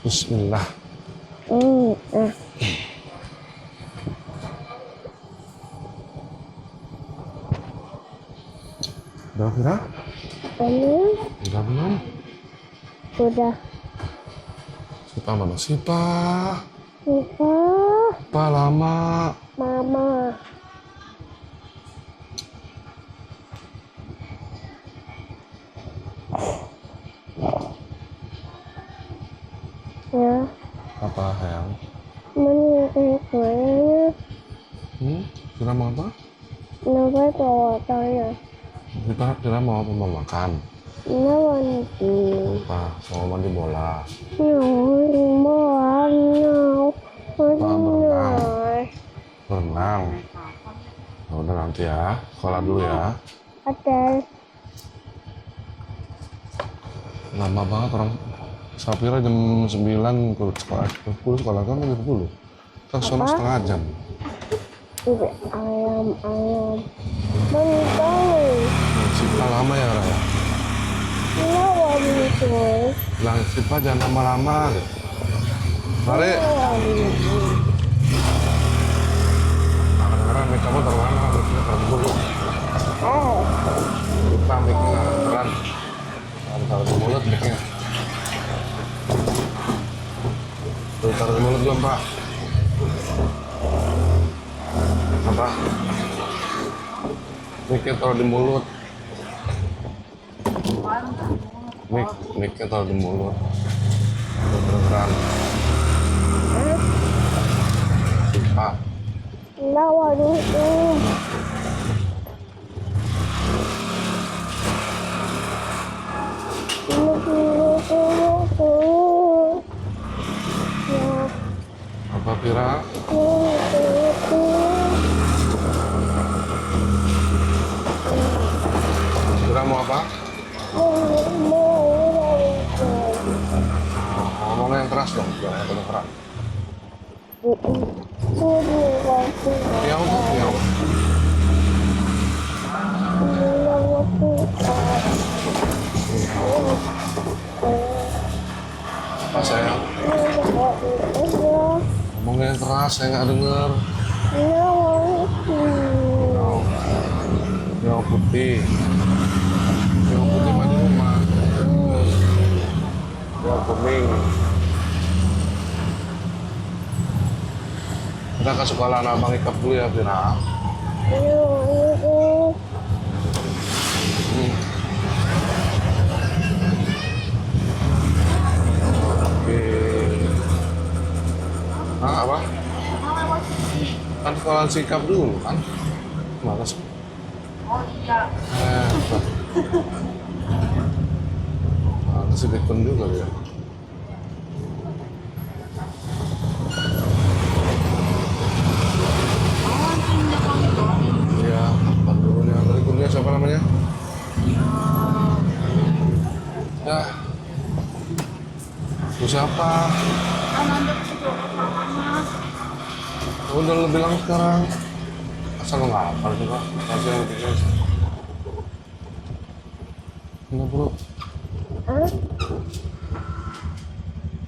Bismillah. Udah, Fira? Udah belum? Sudah. Sipa mana? Sipa. Sipa. Sipa lama. Mama. Ya. Apa sayang? Menurutnya. Fira mau apa? Kenapa cowoknya? Fira mau apa? Mau makan? Kenapa nih? Apa? Mau mandi bola? Berenang. Ya udah nanti ya. Sekolah dulu ya. Oke. Lama banget orang. Safira jam 9 ke sekolah. 10 sekolah kan jam 10. Terus sono setengah jam. Ayam. Mentau. Sipa lama ya, Raya? Kenapa begitu? Bilang Sipa jangan lama-lama. Mari. Kadang-kadang mic kamu taruh mana? Mic-nya taruh dulu. Sipa mic-nya keren. Taruh di mulut mic-nya. Tuh, taruh di mulut dulu, Pak. Apa? Mic-nya taruh di mulut. Mic-nya taruh di mulut. Keren. Sipa. Kenapa begitu? Apa, Fira? Fira mau apa? Ngomongnya yang keras dong, jangan kedengeran. Ya udah, ya udah. Apa sayang? Ngomongnya yang keras, saya nggak denger. Yang putih. Yang putih mah di rumah. Yang kuning. Kita ke sekolah Abang Ikap dulu ya, Fira. Oke. Apa? Kan sekolah sikap dulu kan? Mana sih? Oh iya. Mana sih Dekon juga ya? Iya, apa dulu nih? Tadi kuliah siapa namanya? Ya. Itu siapa? Ananda kedua mama. Udah lu bilang sekarang. Asal lu nggak hafal sih, Pak. Masih yang bikin. Enggak, bro.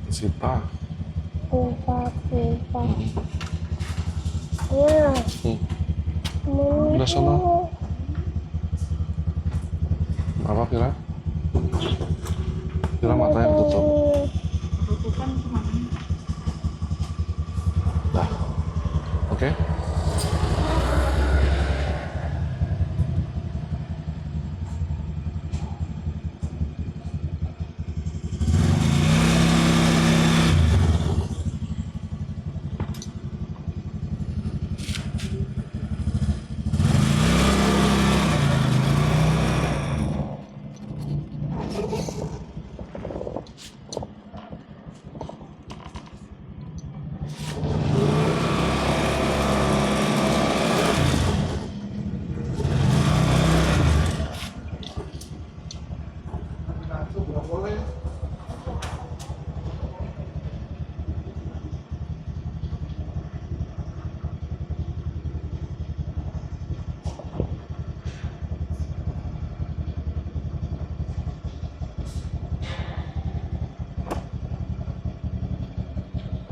Sipa. Udah sana. Apa, Fira? Fira matanya ketutup. Tutupan kemana? Dah. Oke?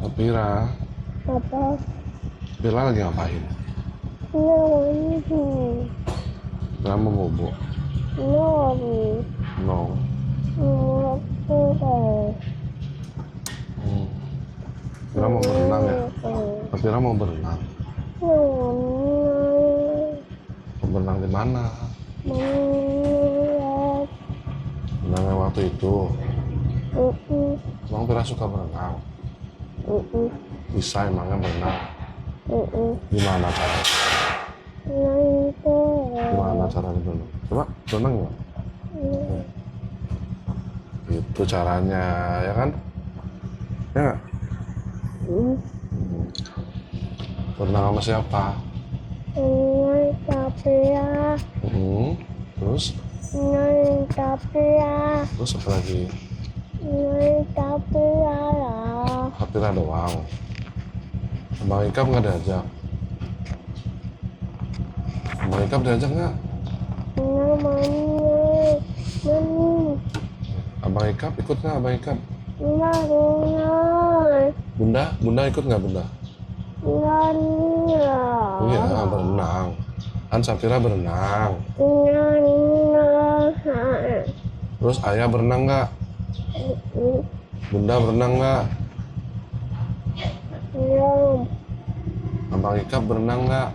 Sapira, Apa? Sapira lagi ngapain? Nawani. Sapira mau bobo? Nawani. No. Nawani. Sapira mau berenang ya? Sapira mau berenang. Mau berenang di mana? Berenangnya waktu itu. Emang Pira suka berenang? Bisa emangnya berenang? Gimana caranya? Gimana caranya berenang? Coba berenang nggak? Itu caranya, ya kan? Ya nggak? Berenang sama siapa? Terus? Terus apa lagi? Sapira doang. Abang Ikap nggak diajak? Abang Ikap diajak nggak? Abang Ikap ikut nggak Abang Ikap? Bunda ikut nggak Bunda? Iya berenang. Kan Sapira berenang. Terus ayah berenang nggak? Bunda berenang nggak? Abang Ikap berenang nggak?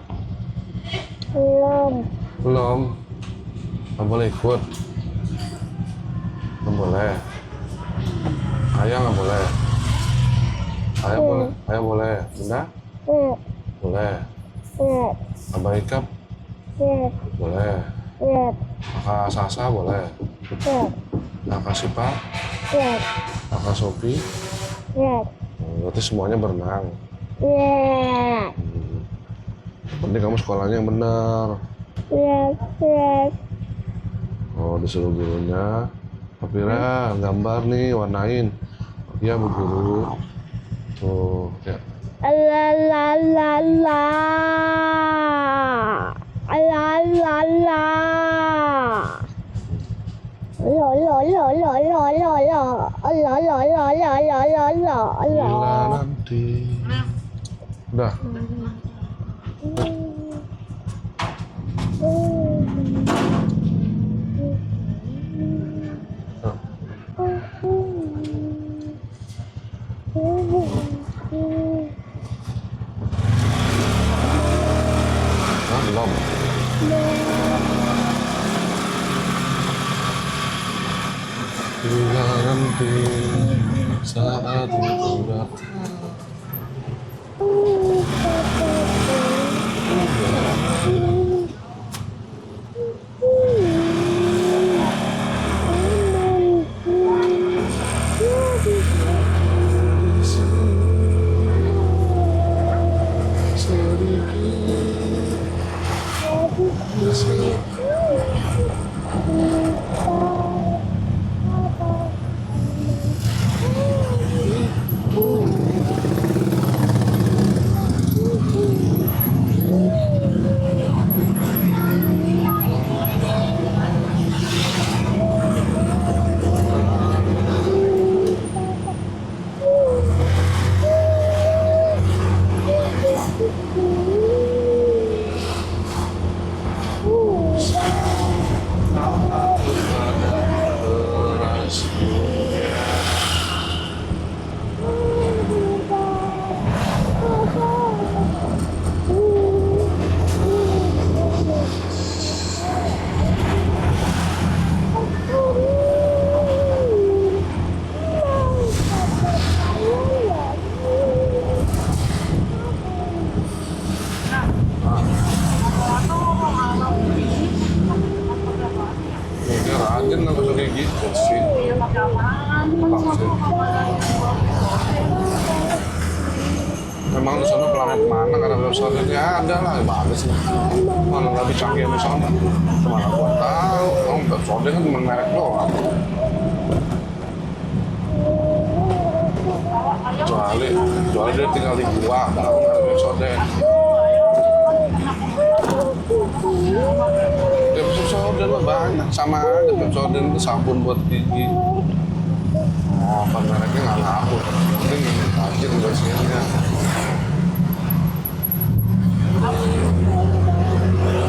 Belum. Nggak boleh ikut. Nggak boleh. Ayah nggak boleh. Ayah boleh. Ayah boleh. Bunda? Boleh. Abang Ikap? Boleh. Kakak Sasa boleh. Kakak Sipa? Kakak Sopi? Berarti semuanya berenang. Penting kamu sekolahnya yang benar. Oh, disuruh gurunya. Sapira gambar nih, warnain. Iya Bu Guru. Tuh, ya. Bila nanti. Udah. Belum. Bila nanti saat itu datang. Rajin lah kalau kayak gitu sih. Vaksin. Memang di sana planet mana karena websitenya ada lah, bagus sih. Mana lebih canggih di sana? Mana gua tahu. Kamu website kan cuma merek doang. Kecuali dia tinggal di gua, baru merek website. Pepsodent mah banyak, sama aja Pepsodent itu sabun buat gigi. Oh, Bukan mereknya nggak ngaruh, penting rajin bersihinnya.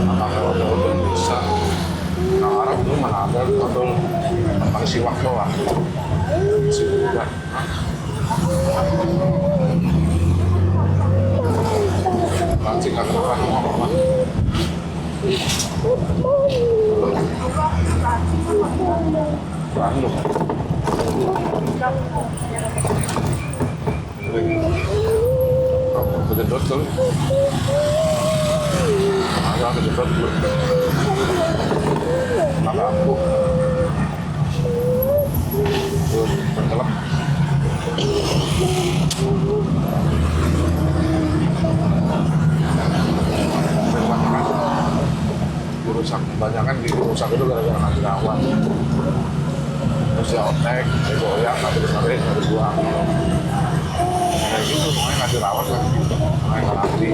Pakai odol bisa. Nah Arab itu mana ada odol pakai siwak doang. Isi juga. Lancing nggak keluar ngomong. Bandung. Kamu kejedot tuh. Agak kejedot dulu. Maka aku. Terus berkelap. Dirusak, banyak kan dirusak itu gara-gara ngasih rawat. Terus ya otek, goyang, nggak terus-terus, nggak dibuang. Kayak gitu, semuanya ngasih rawat kan gitu, semuanya nggak rapi.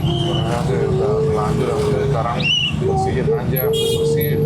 Sebenarnya udah terlanjur, sekarang bersihin aja, bersihin.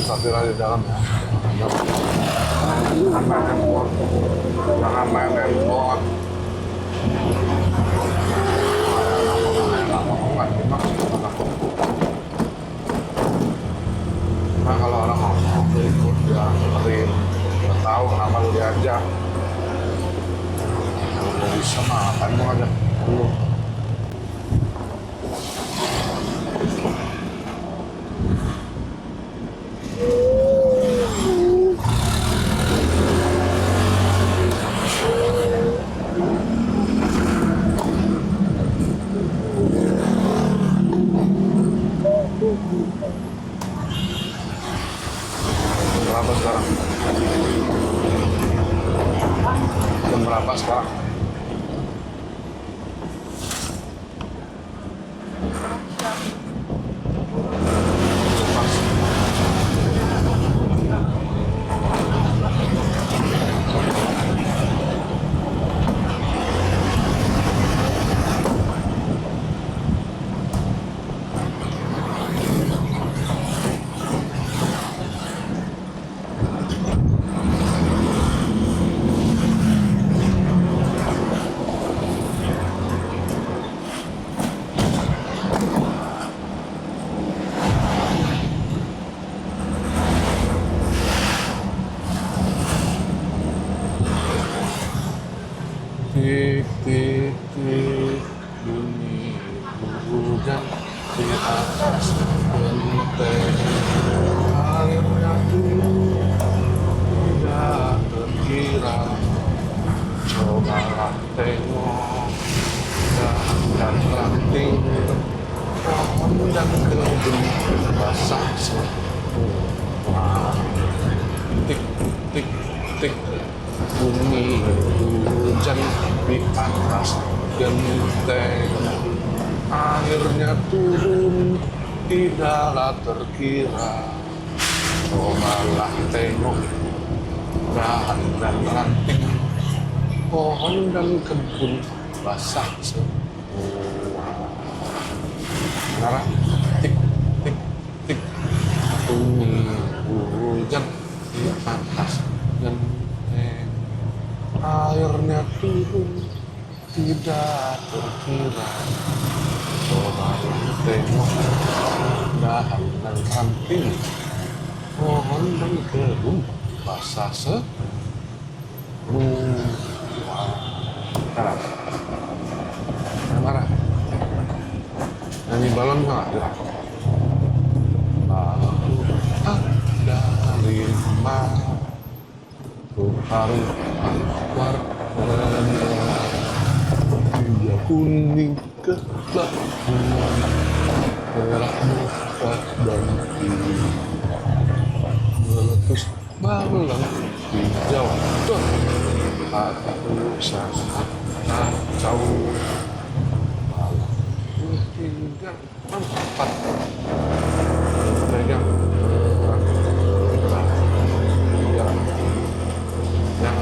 Safira di dalam ya. Jangan main handphone. Jangan main handphone. Nah kalau orang ngomong ikut ya dengerin. Nggak tahu kenapa lu diajak. Kalau mau bisa mah ngapain mau ngajak lu. Berapa sekarang? Jam berapa sekarang? cantik, bunyi hujan di atas genteng. Airnya turun tidak terkira. Cobalah tengok dahan dan ranting, pohon dan kebun basah semua. Tik tik tik bunyi hujan di atas genteng. Airnya turun tidaklah terkira. Cobalah tengok dahan dan ranting, pohon dan kebun basah semua. Sekarang tik tik tik bunyi hujan di atas genteng. Airnya turun tidak terkira. Cobalah tengok dahan dan ranting, pohon dan kebun basah semua. Marah. Marah. Nyanyi balon nggak? Lalu ada harimau berlari warnanya, dia kuning kelabuan, merah muka dan biru, meletus malam hijau. Aku sangat kacau. Malam tidak empat pegang yang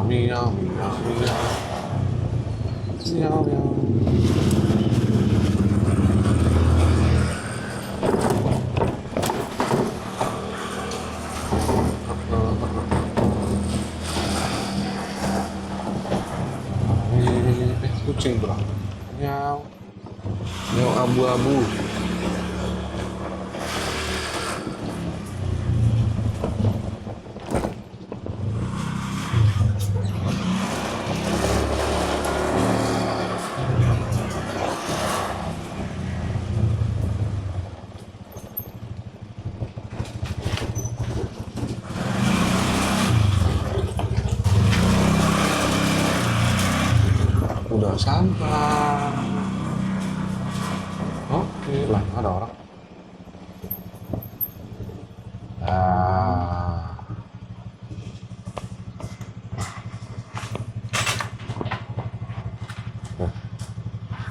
meow, meow, meow, meow. Kucing bro, meow, meow abu-abu. Udah sampai. Oke lah, ada orang.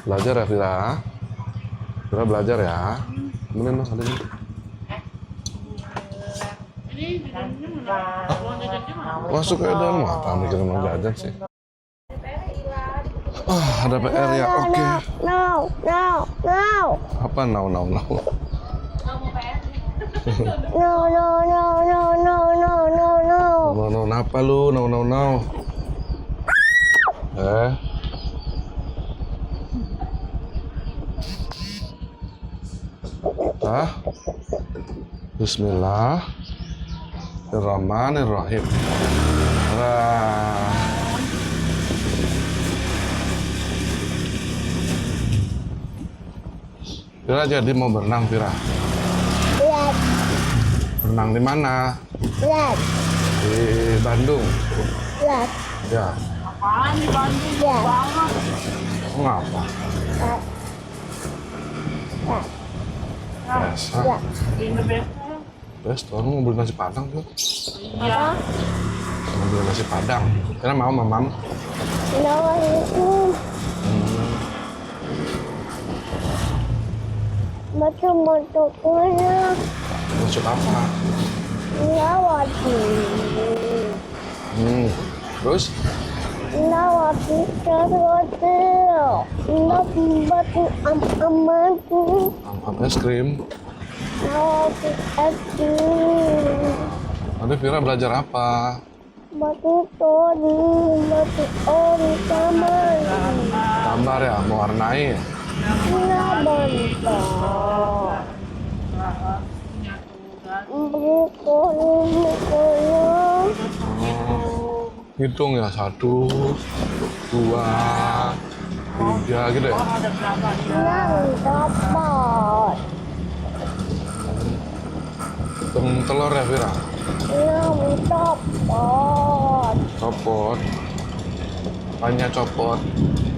Belajar ya Vira. Vira belajar ya. Temenin dong, ada ini. Ini jajannya mana? Uang jajannya mana? Masuk ke dalam, apa mikirin mau jajan sih? Ada PR ya, oke. No. Apa now? Kamu PR? No. No, apa lu? No. Bismillahirrahmanirrahim. Vira jadi mau berenang, Vira. Lihat. Berenang di mana? Lihat. Di Bandung. Lihat. Ya. Apaan di Bandung? Ya. Banget. Ngapa? Lihat. Biasa. Lihat. In the best. Best, orang mau beli nasi padang tuh. Iya. Mau beli nasi padang. Karena mau mamam. No itu. Macam-macamnya. Maksud apa? Lawati. Terus? Lawati terwati. Lawati amatu. Apa es krim? Lawati es krim. Nanti Vira belajar apa? Batu tori, batu ori taman. Gambar ya, mewarnai ya? Nggak bentar. Berikut Hitung ya, 1, 2, 3 gitu ya? yang dapat. Hitung telur ya Vira? Yang dapat. Copot. Apanya copot?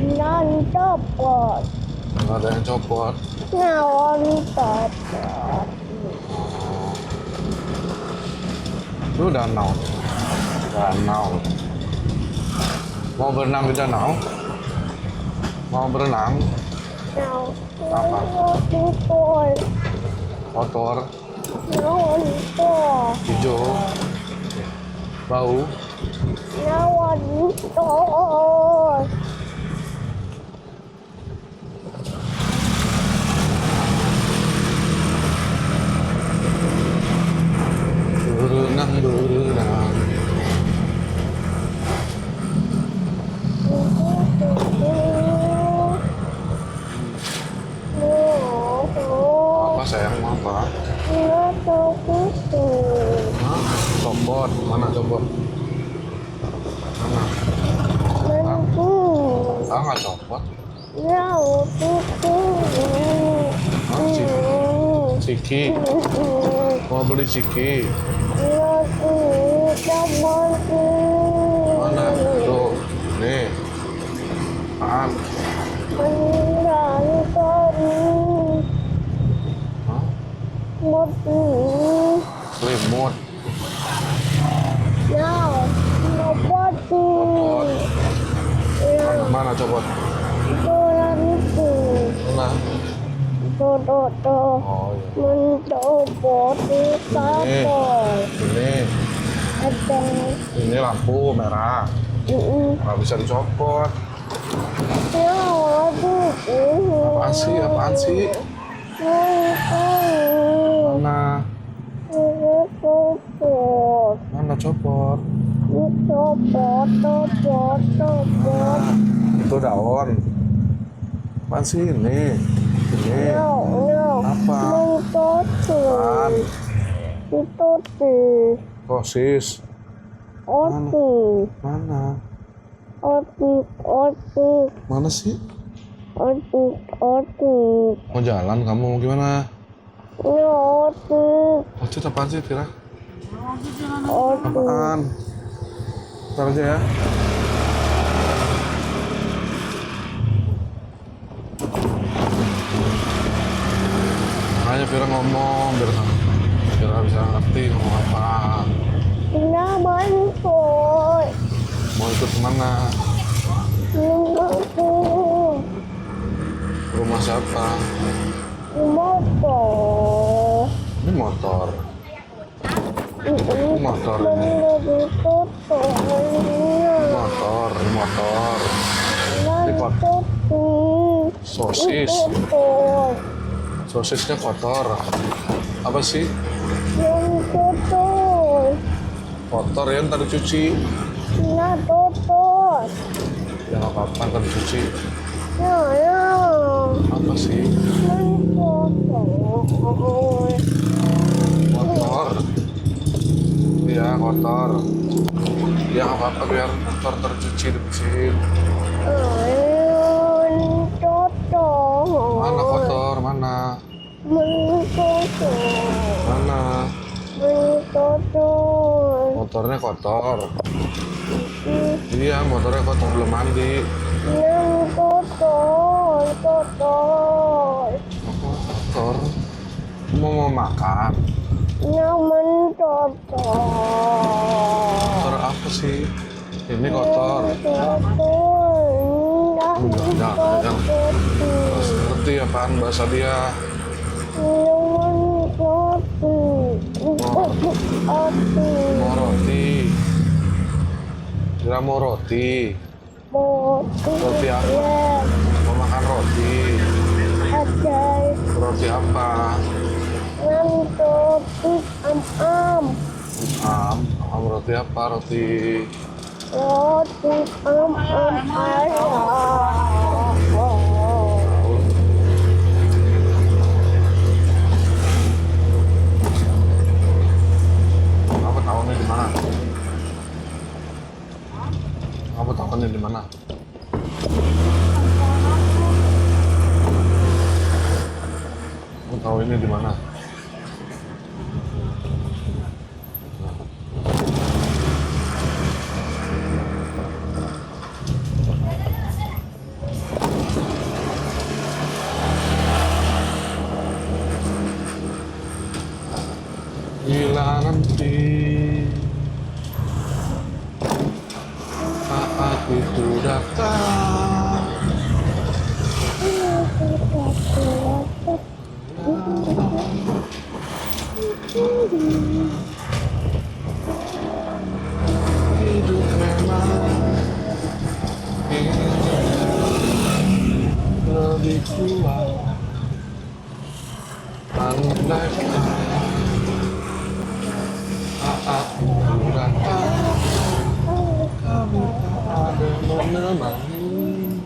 Yang dapat. Nggak ada yang copot. Yang dapat. Itu danau. Danau. Mau berenang di danau? Mau berenang? Yang Apa? kotor. Kotor, Yang kotor. hijau, bau. Yang kotor. Berenang, berenang. Apa sayang, mau apa? Hah? Copot, mana copot? Mana? Ah, nggak copot. Ciki, mau beli ciki. Mana? Tuh, nih. Apaan? Hah? Selimut. Copot. Mana copot? Mana? Oh iya. Mencopot di kapal. Ini lampu merah. Nggak bisa dicopot. Apaan sih? Apaan sih? Mana? Mana copot? Itu daun. Apaan sih ini? Ini. Apa? Apaan? Sosis. Mana? Mana sih? Mau jalan kamu mau gimana? Otit apaan sih Vira? Apaan? Ntar aja ya. Makanya Vira ngomong biar Vira bisa ngerti ngomong apa. Mau ikut kemana? Rumah siapa? Ini motor. Ini motor ini. Motor, ini motor. Ini sosis. Sosisnya kotor. Apa sih? Kotor ya, ntar dicuci. Ya nggak apa-apa, ntar dicuci. Apa sih? Kotor. Iya, kotor. Ya nggak apa-apa, biar kotor tercuci, dibersihin. Mana kotor? Mana? Mana? Motornya kotor. Iya, motornya kotor, belum mandi. Kotor. Mau makan? Kotor apa sih? Ini kotor. Jangan. Harus ngerti apaan bahasa dia. Mau roti. Kira mau roti. Roti apa? Mau makan roti. Roti apa? Roti am-am. Roti apa? Roti Roti ayam. Kamu tahunya di mana? Kamu tahunya di mana? Kamu tahu ini di mana? Bila nanti saat itu datang, hidup memang lebih kuat. Andai saat itu datang, kami tak ada menemani.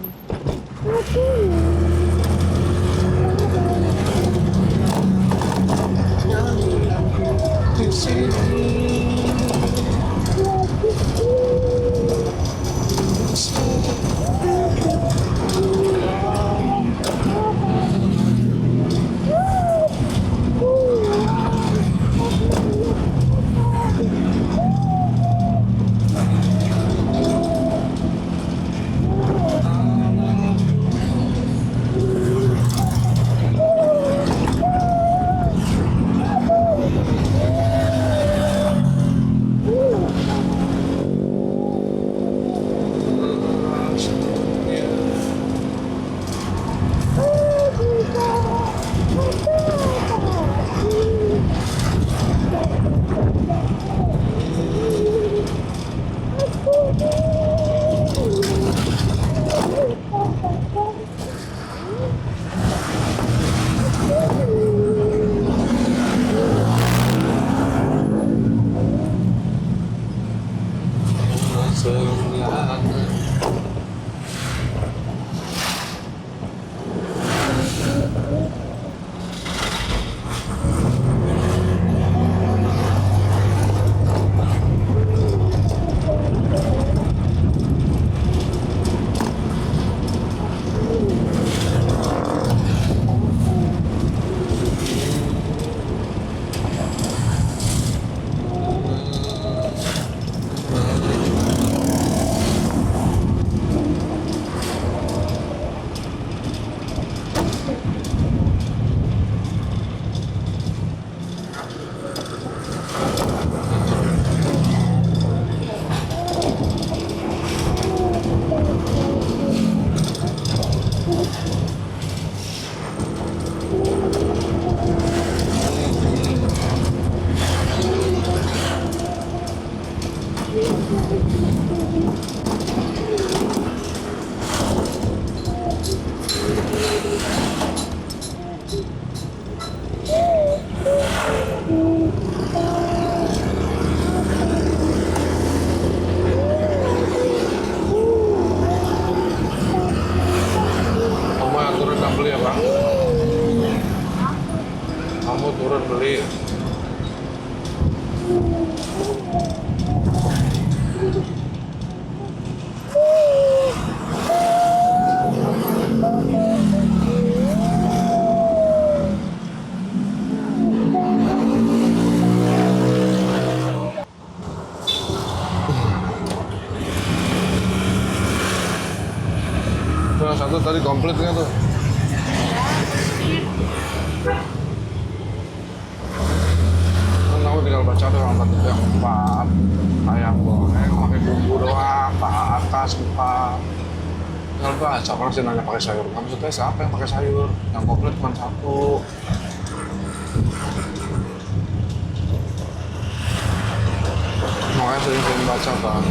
Nyanyian di sini. Kamu yang turun dan beli apa? Kamu turun beli. Tuh, yang satu tadi komplit nggak tuh? Kan kamu tinggal baca tuh yang satu yang 4 ayam goreng pakai bumbu doang, atas 4. Tinggal baca, orang sih nanya pakai sayur. Kamu suka siapa yang pakai sayur? Yang komplit cuma 1. Makanya sering-sering baca kan.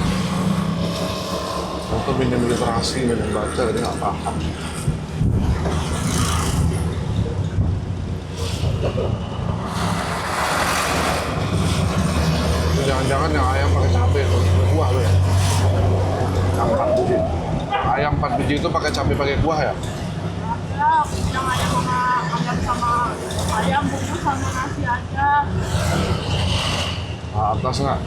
Atau minim literasi, minim baca, jadi nggak paham. Itu jangan Jangan-jangan yang ayam pakai cabai pakai kuah lo ya? Yang 4 biji. Ayam 4 biji itu pakai cabai pakai kuah ya? Ya, yang ayam sama ayam bungkus sama nasi aja. Nah, atas nggak?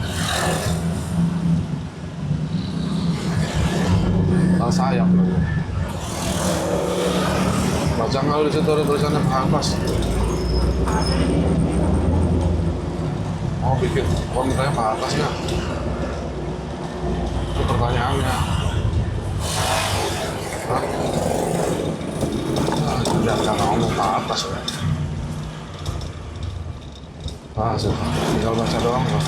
Atas ayam lagi. Baca nggak lu di situ ada tulisannya atas? Oh bikin, oh mintanya ke atas nggak? Itu pertanyaannya. Hah? Ah, udah nggak ngomong ke atas ya. Ah, sudah. Tinggal baca doang kok.